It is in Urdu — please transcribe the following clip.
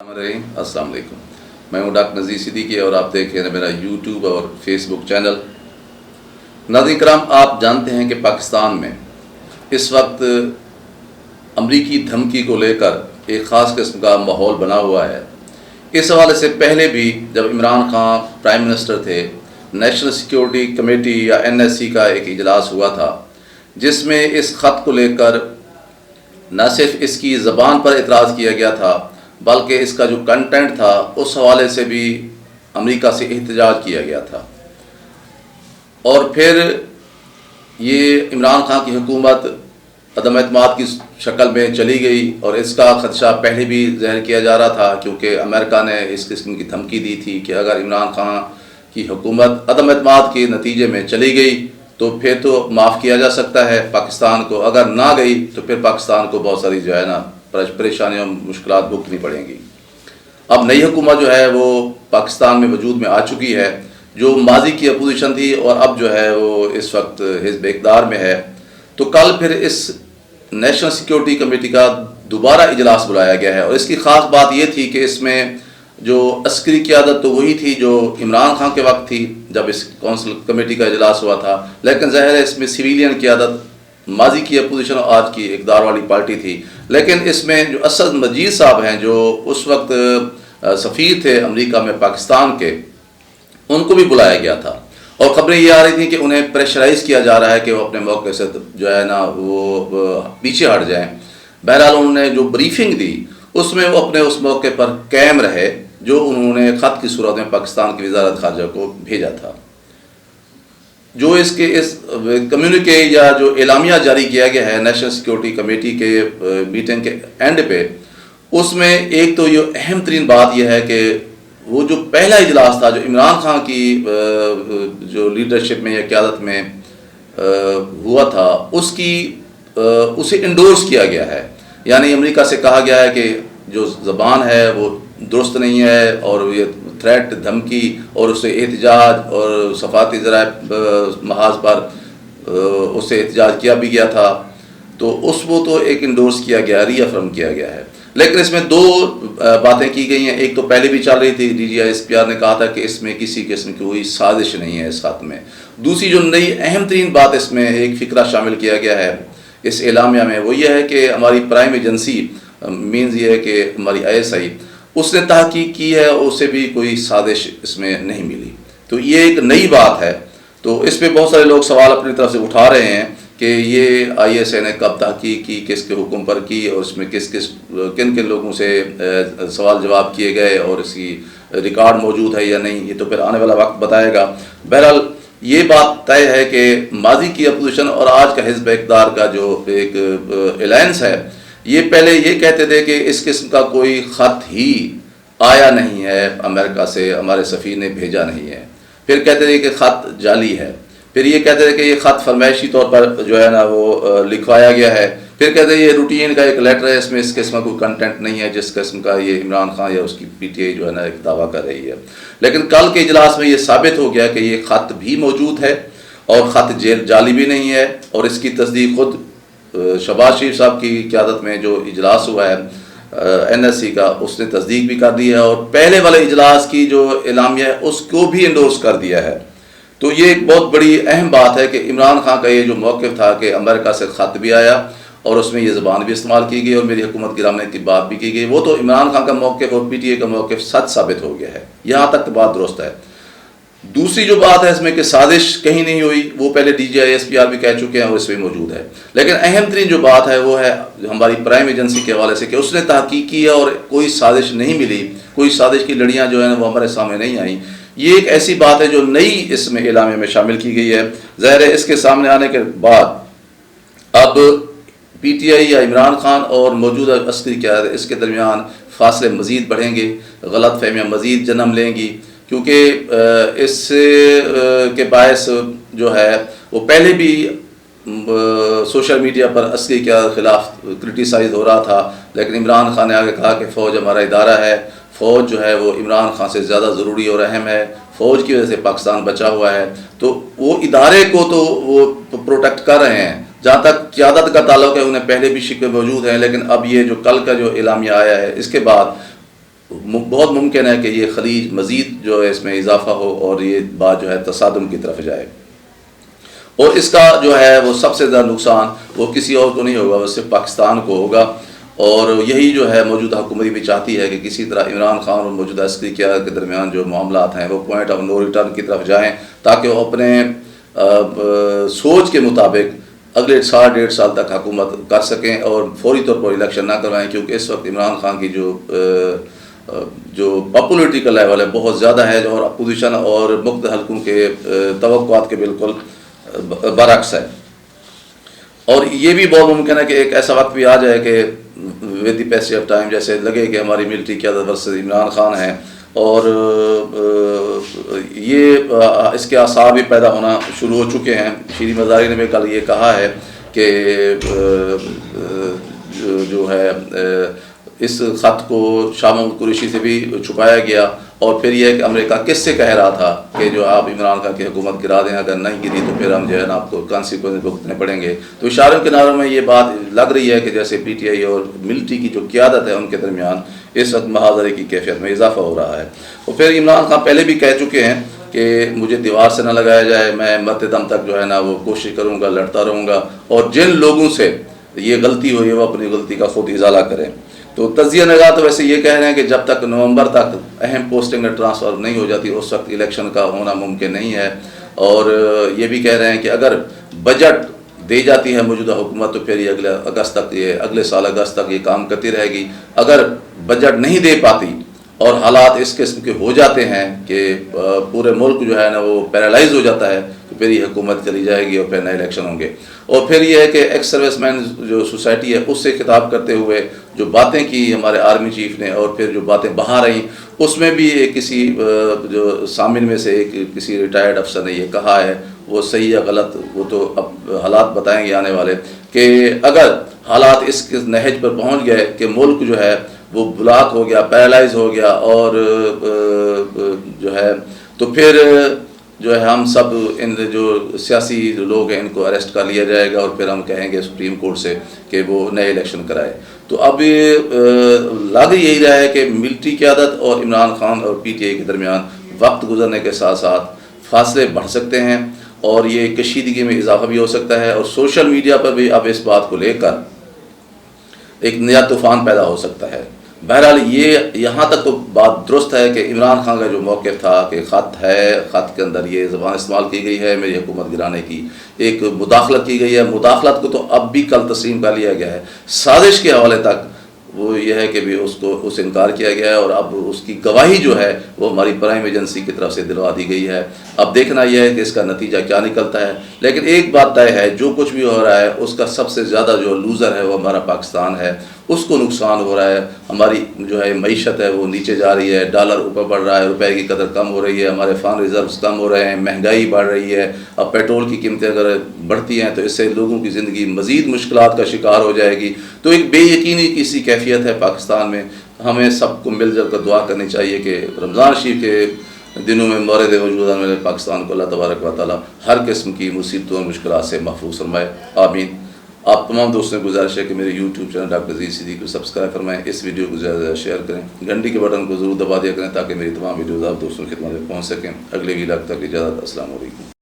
السلام علیکم، میں ہوں ڈاکٹر نذیر صدیقی اور آپ دیکھ رہے ہیں میرا یوٹیوب اور فیس بک چینل۔ ناظرین کرام، آپ جانتے ہیں کہ پاکستان میں اس وقت امریکی دھمکی کو لے کر ایک خاص قسم کا ماحول بنا ہوا ہے۔ اس حوالے سے پہلے بھی جب عمران خان پرائم منسٹر تھے، نیشنل سیکیورٹی کمیٹی یا NSC کا ایک اجلاس ہوا تھا، جس میں اس خط کو لے کر نہ صرف اس کی زبان پر اعتراض کیا گیا تھا بلکہ اس کا جو کنٹینٹ تھا اس حوالے سے بھی امریکہ سے احتجاج کیا گیا تھا۔ اور پھر یہ عمران خان کی حکومت عدم اعتماد کی شکل میں چلی گئی اور اس کا خدشہ پہلے بھی ظاہر کیا جا رہا تھا، کیونکہ امریکہ نے اس قسم کی دھمکی دی تھی کہ اگر عمران خان کی حکومت عدم اعتماد کے نتیجے میں چلی گئی تو پھر تو معاف کیا جا سکتا ہے پاکستان کو، اگر نہ گئی تو پھر پاکستان کو بہت ساری جو ہے نا پریشانیاں اور مشکلات بھگتنی پڑیں گی۔ اب نئی حکومت جو ہے وہ پاکستان میں وجود میں آ چکی ہے، جو ماضی کی اپوزیشن تھی اور اب جو ہے وہ اس وقت حزب اقتدار میں ہے۔ تو کل پھر اس نیشنل سیکیورٹی کمیٹی کا دوبارہ اجلاس بلایا گیا ہے، اور اس کی خاص بات یہ تھی کہ اس میں جو عسکری قیادت تو وہی تھی جو عمران خان کے وقت تھی جب اس کونسل کمیٹی کا اجلاس ہوا تھا، لیکن ظاہر ہے اس میں سویلین قیادت ماضی کی اپوزیشن اور آج کی اقتدار والی پارٹی تھی۔ لیکن اس میں جو اسد مجید صاحب ہیں، جو اس وقت سفیر تھے امریکہ میں پاکستان کے، ان کو بھی بلایا گیا تھا، اور خبریں یہ آ رہی تھیں کہ انہیں پریشرائز کیا جا رہا ہے کہ وہ اپنے موقع سے جو ہے نا وہ پیچھے ہٹ جائیں۔ بہرحال انہوں نے جو بریفنگ دی اس میں وہ اپنے اس موقع پر قائم رہے جو انہوں نے خط کی صورت میں پاکستان کی وزارت خارجہ کو بھیجا تھا۔ جو اس کمیونیکے یا جو اعلامیہ جاری کیا گیا ہے نیشنل سیکیورٹی کمیٹی کے میٹنگ کے اینڈ پہ، اس میں ایک تو یہ اہم ترین بات یہ ہے کہ وہ جو پہلا اجلاس تھا جو عمران خان کی جو لیڈرشپ میں یا قیادت میں ہوا تھا، اسے انڈورس کیا گیا ہے، یعنی امریکہ سے کہا گیا ہے کہ جو زبان ہے وہ درست نہیں ہے، اور یہ تھریٹ دھمکی اور اس سے احتجاج اور صفاتی ذرائع محاذ پر اس سے احتجاج کیا بھی گیا تھا، تو اس کو تو ایک انڈورس کیا گیا، ری افرم کیا گیا ہے۔ لیکن اس میں دو باتیں کی گئی ہیں۔ ایک تو پہلے بھی چل رہی تھی، DGISPR نے کہا تھا کہ اس میں کسی قسم کی کوئی سازش نہیں ہے اس خط میں۔ دوسری جو نئی اہم ترین بات اس میں ایک فقرہ شامل کیا گیا ہے اس اعلامیہ میں، وہ یہ ہے کہ ہماری پرائم ایجنسی مینز یہ ہے کہ ہماری ISI اس نے تحقیق کی ہے اور اسے بھی کوئی سازش اس میں نہیں ملی۔ تو یہ ایک نئی بات ہے۔ تو اس پہ بہت سارے لوگ سوال اپنی طرف سے اٹھا رہے ہیں کہ یہ ISI نے کب تحقیق کی، کس کے حکم پر کی، اور اس میں کن لوگوں سے سوال جواب کیے گئے، اور اس کی ریکارڈ موجود ہے یا نہیں، یہ تو پھر آنے والا وقت بتائے گا۔ بہرحال یہ بات طے ہے کہ ماضی کی اپوزیشن اور آج کا حزب اقتدار کا جو ایک الائنس ہے، یہ پہلے یہ کہتے تھے کہ اس قسم کا کوئی خط ہی آیا نہیں ہے امریکہ سے، ہمارے سفیر نے بھیجا نہیں ہے۔ پھر کہتے تھے کہ خط جعلی ہے، پھر یہ کہتے تھے کہ یہ خط فرمائشی طور پر جو ہے نا وہ لکھوایا گیا ہے، پھر کہتے ہیں یہ روٹین کا ایک لیٹر ہے، اس میں اس قسم کا کوئی کنٹینٹ نہیں ہے جس قسم کا یہ عمران خان یا اس کی PTI جو ہے نا ایک دعویٰ کر رہی ہے۔ لیکن کل کے اجلاس میں یہ ثابت ہو گیا کہ یہ خط بھی موجود ہے اور خط جعلی بھی نہیں ہے، اور اس کی تصدیق خود شہباز شریف صاحب کی قیادت میں جو اجلاس ہوا ہے NSC کا، اس نے تصدیق بھی کر دی ہے، اور پہلے والے اجلاس کی جو اعلامیہ ہے اس کو بھی انڈورس کر دیا ہے۔ تو یہ ایک بہت بڑی اہم بات ہے کہ عمران خان کا یہ جو موقف تھا کہ امریکہ سے خط بھی آیا اور اس میں یہ زبان بھی استعمال کی گئی اور میری حکومت گرانے کی بات بھی کی گئی، وہ تو عمران خان کا موقف اور PTI کا موقف سچ ثابت ہو گیا ہے، یہاں تک تو بات درست ہے۔ دوسری جو بات ہے اس میں کہ سازش کہیں نہیں ہوئی، وہ پہلے DGISPR بھی کہہ چکے ہیں اور اس میں موجود ہے۔ لیکن اہم ترین جو بات ہے وہ ہے ہماری پرائم ایجنسی کے حوالے سے کہ اس نے تحقیق کی ہے اور کوئی سازش نہیں ملی، کوئی سازش کی لڑیاں جو ہیں وہ ہمارے سامنے نہیں آئیں۔ یہ ایک ایسی بات ہے جو نئی اس میں اعلامیہ میں شامل کی گئی ہے۔ ظاہر ہے اس کے سامنے آنے کے بعد اب PTI یا عمران خان اور موجودہ عسکری قیادت اس کے درمیان فاصلے مزید بڑھیں گے، غلط فہمیاں مزید جنم لیں گی، کیونکہ اس کے باعث جو ہے وہ پہلے بھی سوشل میڈیا پر عسکری کے خلاف کرٹیسائز ہو رہا تھا، لیکن عمران خان نے آگے کہا کہ فوج ہمارا ادارہ ہے، فوج جو ہے وہ عمران خان سے زیادہ ضروری اور اہم ہے، فوج کی وجہ سے پاکستان بچا ہوا ہے۔ تو وہ ادارے کو تو وہ پروٹیکٹ کر رہے ہیں۔ جہاں تک قیادت کا تعلق ہے انہیں پہلے بھی شکوے موجود ہیں، لیکن اب یہ جو کل کا جو اعلامیہ آیا ہے اس کے بعد بہت ممکن ہے کہ یہ خلیج مزید جو ہے اس میں اضافہ ہو اور یہ بات جو ہے تصادم کی طرف جائے، اور اس کا جو ہے وہ سب سے زیادہ نقصان وہ کسی اور کو نہیں ہوگا، وہ صرف پاکستان کو ہوگا۔ اور یہی جو ہے موجودہ حکومت بھی چاہتی ہے کہ کسی طرح عمران خان اور موجودہ عسکری قیادت کے درمیان جو معاملات ہیں وہ پوائنٹ آف نو ریٹرن کی طرف جائیں، تاکہ وہ اپنے سوچ کے مطابق اگلے 1.5 سال تک حکومت کر سکیں اور فوری طور پر الیکشن نہ کروائیں، کیونکہ اس وقت عمران خان کی جو پاپولیٹی کا لیول ہے بہت زیادہ ہے، اور اپوزیشن اور مختلف حلقوں کے توقعات کے بالکل برعکس ہے۔ اور یہ بھی بہت ممکن ہے کہ ایک ایسا وقت بھی آ جائے کہ with the passage of time جیسے لگے کہ ہماری ملٹری قیادت ورسز عمران خان ہے، اور یہ اس کے آثار بھی پیدا ہونا شروع ہو چکے ہیں۔ شیریں مزاری نے بھی کل یہ کہا ہے کہ جو ہے اس خط کو شاہ محمود قریشی سے بھی چھپایا گیا، اور پھر یہ کہ امریکہ کس سے کہہ رہا تھا کہ جو آپ عمران خان کی حکومت گرا دیں، اگر نہیں گری تو پھر ہم جو ہے نا آپ کو کانسیکوینس بھگتنے پڑیں گے۔ تو اشاروں کناروں میں یہ بات لگ رہی ہے کہ جیسے پی ٹی آئی اور ملٹری کی جو قیادت ہے ان کے درمیان اس وقت محاذرے کی کیفیت میں اضافہ ہو رہا ہے۔ اور پھر عمران خان پہلے بھی کہہ چکے ہیں کہ مجھے دیوار سے نہ لگایا جائے، میں مرتے دم تک جو ہے نا وہ کوشش کروں گا، لڑتا رہوں گا، اور جن لوگوں سے یہ غلطی ہوئی ہے وہ اپنی غلطی کا خود ازالہ کریں۔ تو تجزیہ نگاہ تو ویسے یہ کہہ رہے ہیں کہ جب تک نومبر تک اہم پوسٹنگ ٹرانسفر نہیں ہو جاتی اس وقت الیکشن کا ہونا ممکن نہیں ہے، اور یہ بھی کہہ رہے ہیں کہ اگر بجٹ دی جاتی ہے موجودہ حکومت تو پھر یہ اگلے سال اگست تک یہ کام کرتی رہے گی۔ اگر بجٹ نہیں دے پاتی اور حالات اس قسم کے ہو جاتے ہیں کہ پورے ملک جو ہے نا وہ پیرالائز ہو جاتا ہے تو پھر یہ حکومت چلی جائے گی اور پھر نئے الیکشن ہوں گے۔ اور پھر یہ ہے کہ ایکس سروس مین جو سوسائٹی ہے اس سے خطاب کرتے ہوئے جو باتیں کی ہمارے آرمی چیف نے، اور پھر جو باتیں بہا رہیں اس میں بھی کسی جو سامعین میں سے کسی ریٹائرڈ افسر نے یہ کہا ہے، وہ صحیح یا غلط وہ تو اب حالات بتائیں گے آنے والے، کہ اگر حالات اس نہج پر پہنچ گئے کہ ملک جو ہے وہ بلاک ہو گیا، پیرالائز ہو گیا، اور جو ہے تو پھر جو ہے ہم سب ان جو سیاسی لوگ ہیں ان کو اریسٹ کر لیا جائے گا، اور پھر ہم کہیں گے سپریم کورٹ سے کہ وہ نئے الیکشن کرائے۔ تو اب لگ یہی رہا ہے کہ ملٹری قیادت اور عمران خان اور پی ٹی آئی کے درمیان وقت گزرنے کے ساتھ ساتھ فاصلے بڑھ سکتے ہیں، اور یہ کشیدگی میں اضافہ بھی ہو سکتا ہے، اور سوشل میڈیا پر بھی اب اس بات کو لے کر ایک نیا طوفان پیدا ہو سکتا ہے۔ بہرحال یہ یہاں تک تو بات درست ہے کہ عمران خان کا جو موقف تھا کہ خط ہے، خط کے اندر یہ زبان استعمال کی گئی ہے میری حکومت گرانے کی، ایک مداخلت کی گئی ہے، مداخلت کو تو اب بھی کل تسلیم کر لیا گیا ہے۔ سازش کے حوالے تک وہ یہ ہے کہ بھی اس سے انکار کیا گیا ہے، اور اب اس کی گواہی جو ہے وہ ہماری پرائم ایجنسی کی طرف سے دلوا دی گئی ہے۔ اب دیکھنا یہ ہے کہ اس کا نتیجہ کیا نکلتا ہے، لیکن ایک بات طے ہے جو کچھ بھی ہو رہا ہے اس کا سب سے زیادہ جو لوزر ہے وہ ہمارا پاکستان ہے، اس کو نقصان ہو رہا ہے۔ ہماری جو ہے معیشت ہے وہ نیچے جا رہی ہے، ڈالر اوپر بڑھ رہا ہے، روپے کی قدر کم ہو رہی ہے، ہمارے فارن ریزروز کم ہو رہے ہیں، مہنگائی بڑھ رہی ہے۔ اب پیٹرول کی قیمتیں اگر بڑھتی ہیں تو اس سے لوگوں کی زندگی مزید مشکلات کا شکار ہو جائے گی۔ تو ایک بے یقینی کی سی کیفیت ہے پاکستان میں۔ ہمیں سب کو مل جل کر دعا کرنی چاہیے کہ رمضان شریف کے دنوں میں مورد وجود میں پاکستان کو اللہ تبارک و تعالی ہر قسم کی مصیبتوں اور مشکلات سے محفوظ فرمائے، آمین۔ آپ تمام دوستوں سے گزارش ہے کہ میرے یوٹیوب چینل ڈاکٹر عزیز صدیقی کو سبسکرائب فرمائیں، اس ویڈیو کو زیادہ سے زیادہ شیئر کریں، گھنٹی کے بٹن کو ضرور دبا دیا کریں تاکہ میری تمام ویڈیوز آپ دوستوں کی خدمت میں پہنچ سکیں۔ اگلے ویلاگ تک اجازت، السلام علیکم۔